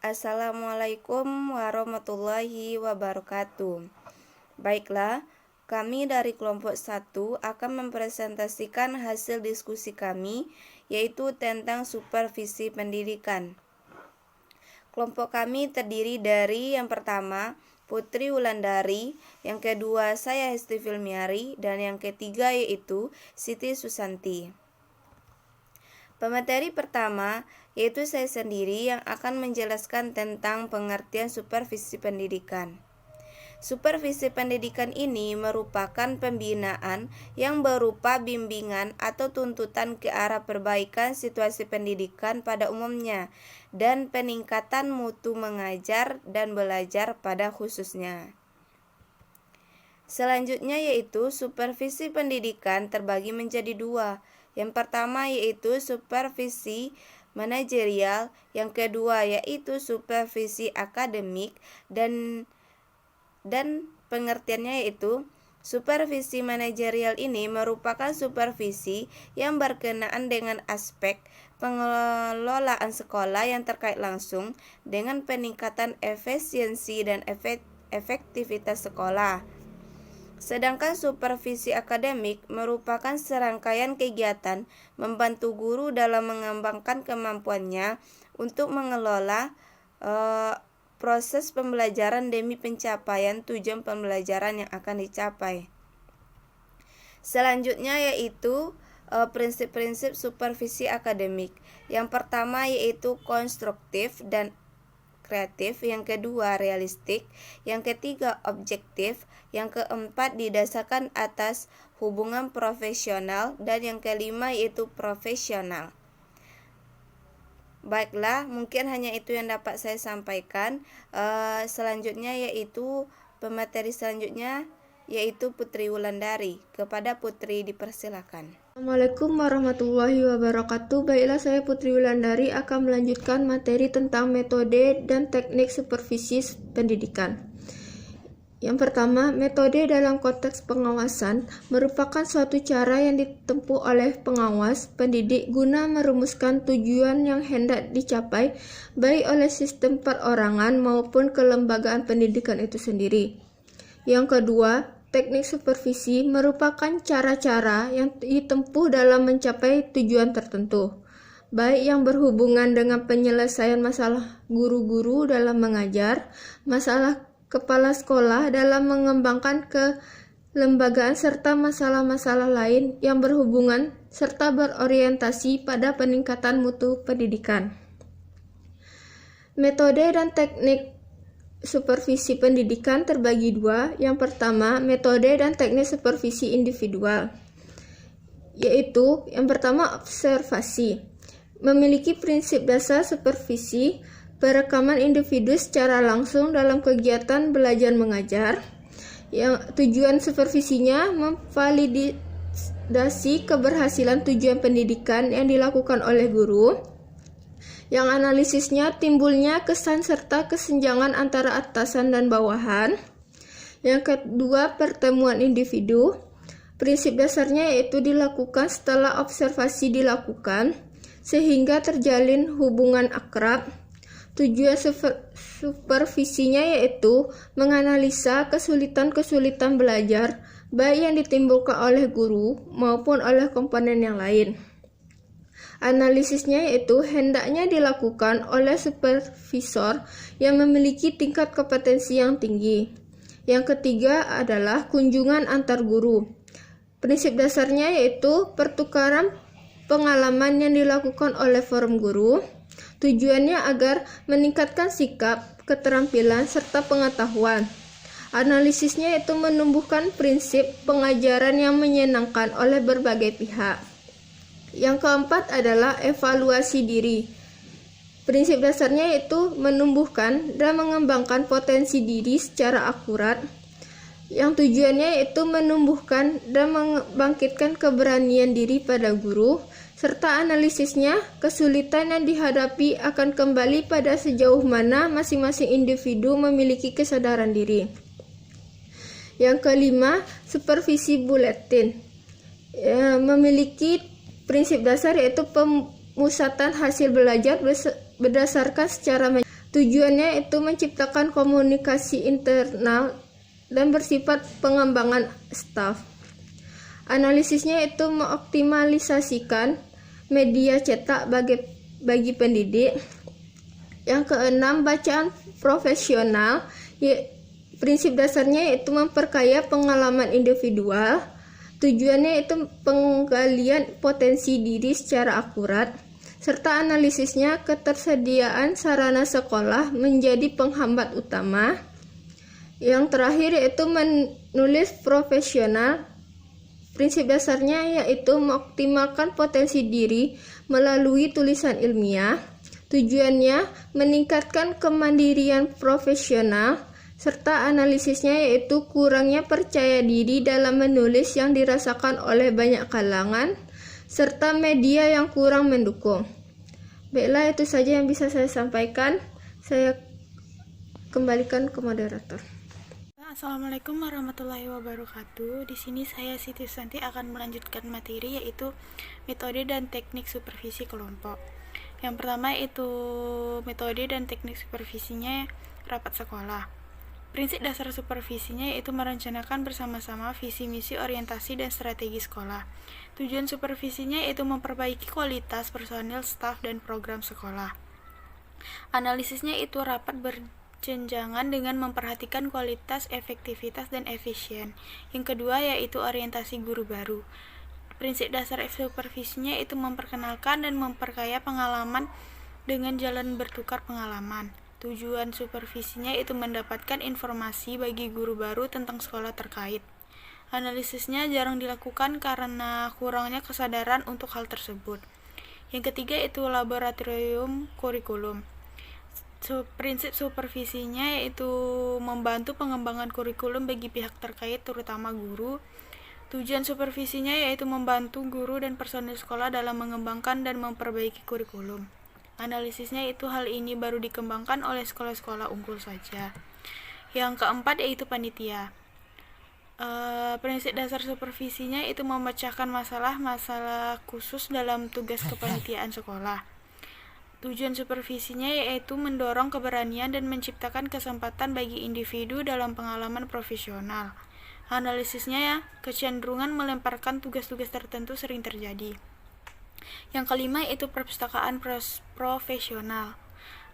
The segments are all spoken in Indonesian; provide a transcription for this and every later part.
Assalamualaikum warahmatullahi wabarakatuh. Baiklah, kami dari kelompok 1 akan mempresentasikan hasil diskusi kami, yaitu tentang supervisi pendidikan. Kelompok kami terdiri dari yang pertama, Putri Wulandari, yang kedua saya Hesti Filmiari, dan yang ketiga yaitu Siti Susanti. Pemateri pertama yaitu saya sendiri yang akan menjelaskan tentang pengertian supervisi pendidikan. Supervisi pendidikan ini merupakan pembinaan yang berupa bimbingan atau tuntutan ke arah perbaikan situasi pendidikan pada umumnya dan peningkatan mutu mengajar dan belajar pada khususnya. Selanjutnya yaitu supervisi pendidikan terbagi menjadi dua. Yang pertama yaitu supervisi manajerial, yang kedua yaitu supervisi akademik, dan pengertiannya yaitu supervisi manajerial ini merupakan supervisi yang berkenaan dengan aspek pengelolaan sekolah yang terkait langsung dengan peningkatan efisiensi dan efektivitas sekolah. Sedangkan supervisi akademik merupakan serangkaian kegiatan membantu guru dalam mengembangkan kemampuannya untuk mengelola proses pembelajaran demi pencapaian tujuan pembelajaran yang akan dicapai. Selanjutnya yaitu prinsip-prinsip supervisi akademik. Yang pertama yaitu konstruktif dan kreatif, yang kedua realistik, yang ketiga objektif, yang keempat didasarkan atas hubungan profesional, dan yang kelima yaitu profesional. Baiklah, mungkin hanya itu yang dapat saya sampaikan. Selanjutnya yaitu pemateri selanjutnya yaitu Putri Wulandari. Kepada Putri dipersilakan. Assalamualaikum warahmatullahi wabarakatuh. Baiklah, saya Putri Wulandari akan melanjutkan materi tentang metode dan teknik supervisi pendidikan. Yang pertama, metode dalam konteks pengawasan merupakan suatu cara yang ditempuh oleh pengawas pendidik guna merumuskan tujuan yang hendak dicapai baik oleh sistem perorangan maupun kelembagaan pendidikan itu sendiri. Yang kedua, teknik supervisi merupakan cara-cara yang ditempuh dalam mencapai tujuan tertentu, baik yang berhubungan dengan penyelesaian masalah guru-guru dalam mengajar, masalah kepala sekolah dalam mengembangkan kelembagaan, serta masalah-masalah lain yang berhubungan serta berorientasi pada peningkatan mutu pendidikan. Metode dan teknik supervisi pendidikan terbagi dua. Yang pertama, metode dan teknik supervisi individual, yaitu yang pertama observasi. Memiliki prinsip dasar supervisi perekaman individu secara langsung dalam kegiatan belajar mengajar. Yang tujuan supervisinya memvalidasi keberhasilan tujuan pendidikan yang dilakukan oleh guru. Yang analisisnya timbulnya kesan serta kesenjangan antara atasan dan bawahan. Yang kedua, pertemuan individu. Prinsip dasarnya yaitu dilakukan setelah observasi dilakukan sehingga terjalin hubungan akrab. Tujuan supervisinya yaitu menganalisa kesulitan-kesulitan belajar baik yang ditimbulkan oleh guru maupun oleh komponen yang lain. Analisisnya yaitu hendaknya dilakukan oleh supervisor yang memiliki tingkat kompetensi yang tinggi. Yang ketiga adalah kunjungan antar guru. Prinsip dasarnya yaitu pertukaran pengalaman yang dilakukan oleh forum guru. Tujuannya agar meningkatkan sikap, keterampilan, serta pengetahuan. Analisisnya yaitu menumbuhkan prinsip pengajaran yang menyenangkan oleh berbagai pihak. Yang keempat adalah evaluasi diri. Prinsip dasarnya yaitu menumbuhkan dan mengembangkan potensi diri secara akurat. Yang tujuannya yaitu menumbuhkan dan membangkitkan keberanian diri pada guru, serta analisisnya kesulitan yang dihadapi akan kembali pada sejauh mana masing-masing individu memiliki kesadaran diri. Yang kelima, supervisi buletin. Memiliki prinsip dasar yaitu pemusatan hasil belajar berdasarkan secara Tujuannya itu menciptakan komunikasi internal dan bersifat pengembangan staf. Analisisnya itu mengoptimalisasikan media cetak bagi pendidik. Yang keenam, bacaan profesional. Prinsip dasarnya yaitu memperkaya pengalaman individual. Tujuannya itu penggalian potensi diri secara akurat, serta analisisnya ketersediaan sarana sekolah menjadi penghambat utama. Yang terakhir yaitu menulis profesional. Prinsip dasarnya yaitu mengoptimalkan potensi diri melalui tulisan ilmiah. Tujuannya meningkatkan kemandirian profesional, serta analisisnya yaitu kurangnya percaya diri dalam menulis yang dirasakan oleh banyak kalangan, serta media yang kurang mendukung. Baiklah, itu saja yang bisa saya sampaikan. Saya kembalikan ke moderator. Assalamualaikum warahmatullahi wabarakatuh. Di sini saya Siti Santi akan melanjutkan materi yaitu metode dan teknik supervisi kelompok. Yang pertama itu metode dan teknik supervisinya rapat sekolah. Prinsip dasar supervisinya yaitu merencanakan bersama-sama visi misi orientasi dan strategi sekolah. Tujuan supervisinya yaitu memperbaiki kualitas personil, staf, dan program sekolah. Analisisnya itu rapat berjenjangan dengan memperhatikan kualitas, efektivitas, dan efisien. Yang kedua yaitu orientasi guru baru. Prinsip dasar supervisinya itu memperkenalkan dan memperkaya pengalaman dengan jalan bertukar pengalaman. Tujuan supervisinya itu mendapatkan informasi bagi guru baru tentang sekolah terkait. Analisisnya jarang dilakukan karena kurangnya kesadaran untuk hal tersebut. Yang ketiga itu laboratorium kurikulum. Prinsip supervisinya yaitu membantu pengembangan kurikulum bagi pihak terkait terutama guru. Tujuan supervisinya yaitu membantu guru dan personil sekolah dalam mengembangkan dan memperbaiki kurikulum. Analisisnya itu hal ini baru dikembangkan oleh sekolah-sekolah unggul saja. Yang keempat yaitu panitia. Prinsip dasar supervisinya itu memecahkan masalah-masalah khusus dalam tugas kepanitiaan sekolah. Tujuan supervisinya yaitu mendorong keberanian dan menciptakan kesempatan bagi individu dalam pengalaman profesional. Analisisnya kecenderungan melemparkan tugas-tugas tertentu sering terjadi. Yang kelima yaitu perpustakaan profesional.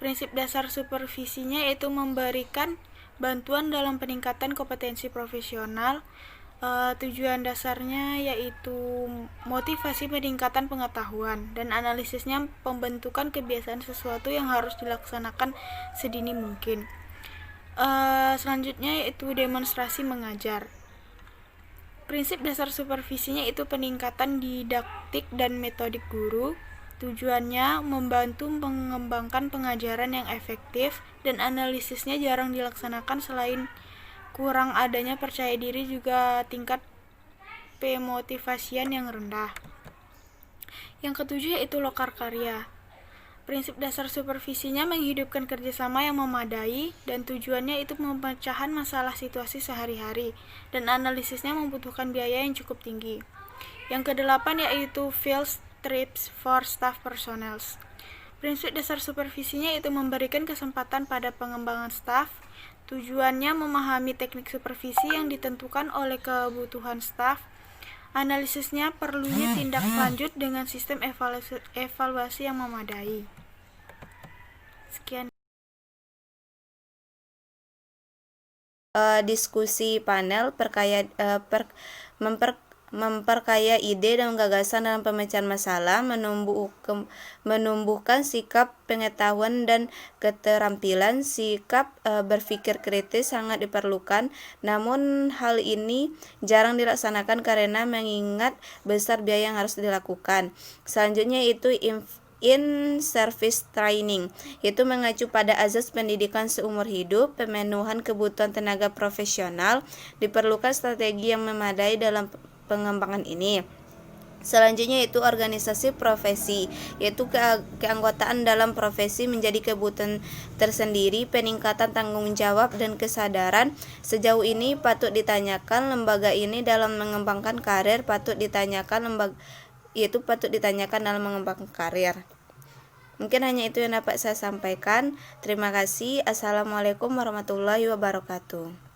Prinsip dasar supervisinya yaitu memberikan bantuan dalam peningkatan kompetensi profesional. Tujuan dasarnya yaitu motivasi peningkatan pengetahuan dan analisisnya pembentukan kebiasaan sesuatu yang harus dilaksanakan sedini mungkin. Selanjutnya yaitu demonstrasi mengajar. Prinsip dasar supervisinya itu peningkatan didaktik dan metodik guru. Tujuannya membantu mengembangkan pengajaran yang efektif dan analisisnya jarang dilaksanakan selain kurang adanya percaya diri juga tingkat pemotivasian yang rendah. Yang ketujuh yaitu lokar karya. Prinsip dasar supervisinya menghidupkan kerjasama yang memadai dan tujuannya itu pemecahan masalah situasi sehari-hari dan analisisnya membutuhkan biaya yang cukup tinggi. Yang kedelapan yaitu field trips for staff personnel. Prinsip dasar supervisinya itu memberikan kesempatan pada pengembangan staf. Tujuannya memahami teknik supervisi yang ditentukan oleh kebutuhan staf. Analisisnya perlunya tindak lanjut dengan sistem evaluasi yang memadai. Sekian. Diskusi panel memperkaya ide dan gagasan dalam pemecahan masalah, menumbuhkan sikap pengetahuan dan keterampilan. Sikap berpikir kritis sangat diperlukan, namun hal ini jarang dilaksanakan karena mengingat besar biaya yang harus dilakukan. Selanjutnya itu in-service training, yaitu mengacu pada azas pendidikan seumur hidup, pemenuhan kebutuhan tenaga profesional, diperlukan strategi yang memadai dalam pengembangan ini. Selanjutnya itu organisasi profesi, yaitu keanggotaan dalam profesi menjadi kebutuhan tersendiri, peningkatan tanggung jawab dan kesadaran. Sejauh ini patut ditanyakan lembaga ini dalam mengembangkan karir, patut ditanyakan dalam mengembangkan karir. Mungkin hanya itu yang dapat saya sampaikan. Terima kasih. Assalamualaikum warahmatullahi wabarakatuh.